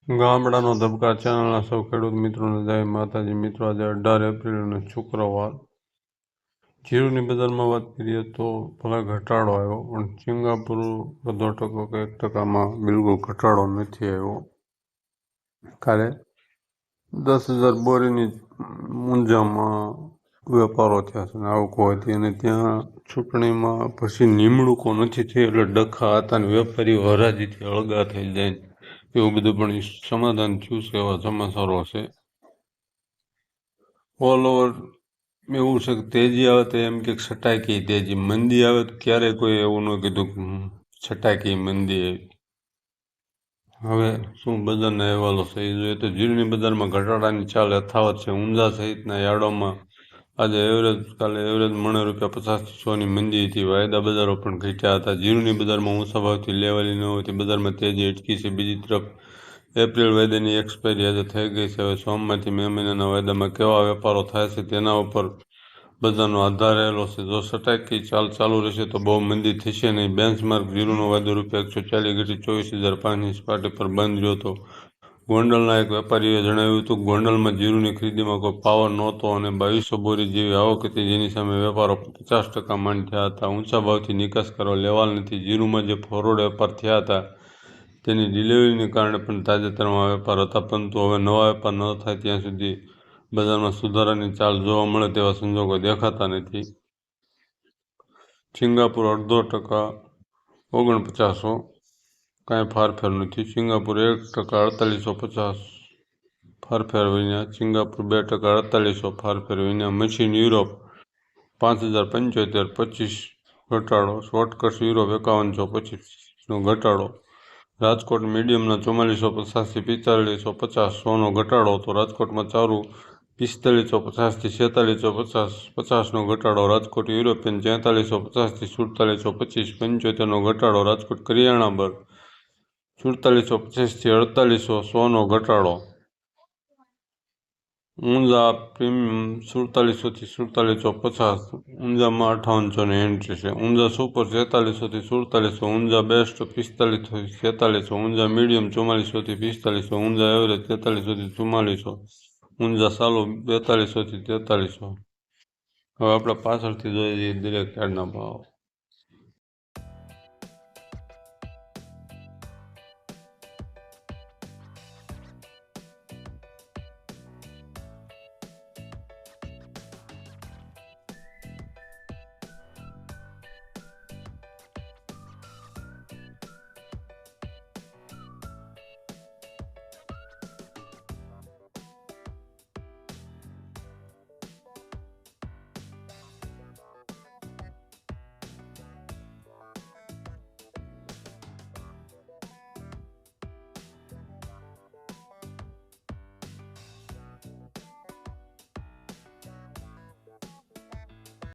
ગામડાનો ધબકાર ચેનલના સૌ ખેડૂત મિત્રોને જય માતાજી. મિત્રો, આજે 18 એપ્રિલ અને શુક્રવાર. જીરુની બજારમાં વાત કરીએ તો ભલે ઘટાડો આવ્યો, પણ સિંગાપુર અડધો ટકો કે 1%માં બિલકુલ ઘટાડો નથી આવ્યો. કાલે 10,000 બોરીની ઊંઝામાં વેપારો થયા છે અને આવકો હતી, અને ત્યાં ચૂંટણીમાં પછી નિમણૂકો નથી થઈ એટલે ડખા હતા અને વેપારીઓ હરાજીથી અળગા થઈ જાય એવું બધું પણ સમાધાન થયું છે, એવા સમાચારો છે. ઓલ ઓવર એવું છે કે તેજી આવે તો એમ કે છટાકી તેજી, મંદી આવે તો ક્યારેય કોઈ એવું ન કીધું કે છટાકી મંદી આવી. હવે શું બજારના અહેવાલો છે એ જોઈએ તો જીરુની બજારમાં ઘટાડાની ચાલ યથાવત છે. ઊંઝા સહિતના યાર્ડોમાં આજે કાલે એવરેજ મણે ₹50-100ની મંદી હતી. વાયદા બજારો પણ ઘટ્યા હતા. જીરુની બજારમાં ઊંચા ભાવથી લેવાલી ન હોવાથી બજારમાં તેજી અટકી છે. બીજી તરફ એપ્રિલ વાયદાની એક્સપાયરી આજે થઈ ગઈ છે. હવે સોમવારથી મે મહિનાના વાયદામાં કેવા વેપારો થાય છે તેના ઉપર બજારનો આધાર રહેલો છે. જો છટાકી ચાલ ચાલુ રહેશે તો બહુ મંદી થશે નહીં. બેન્ચમાર્ક જીરુનો વાયદો ₹140 ઘટી 24,500ની સપાટી પર બંધ રહ્યો હતો. ગોંડલના એક વેપારીએ જણાવ્યું હતું કે ગોંડલમાં જીરુની ખરીદીમાં કોઈ પાવર નહોતો અને 2200 બોરી જેવી આવક હતી, જેની સામે વેપારો 50% માંડ થયા હતા. ઊંચા ભાવથી નિકાસ કરવા લેવાલ નથી. જીરુમાં જે ફોરવર્ડ વેપાર થયા હતા તેની ડિલિવરીને કારણે પણ તાજેતરમાં વેપાર હતા, પરંતુ હવે નવા વેપાર ન થાય ત્યાં સુધી બજારમાં સુધારાની ચાલ જોવા મળે તેવા સંજોગો દેખાતા નથી. સિંગાપુર 0.5% 4900, કાંઈ ફારફેર નથી. સિંગાપુર 1% 4850 ફારફેર વિના. સિંગાપુર 2% 4800 ફારફેર વિના. મશીન યુરોપ 5075 25 ઘટાડો. શોર્ટકટ્સ યુરોપ 5125નો ઘટાડો. રાજકોટ મીડિયમના 4450થી 4550 100નો ઘટાડો હતો. રાજકોટમાં ચારું 4550થી 4650 50નો ઘટાડો. રાજકોટ યુરોપિયન 4350થી 4725 75નો ઘટાડો. રાજકોટ કરિયાણા બર 4725થી 4800 100નો ઘટાડો. ઊંઝા પ્રીમિયમ 4700થી 4750, ઊંઝામાં 5800ની એન્ટ્રી છે. ઊંઝા સુપર 4300થી 4700, ઊંઝા બેસ્ટ 4500થી 4600, ઊંઝા મીડિયમ 4400થી 4500, ઊંઝા એવરેજ 4300થી 4400, ઊંઝા સાલું 4200થી 4300. હવે આપણે પાછળથી જોઈએ દરેક યાર્ડના ભાવ.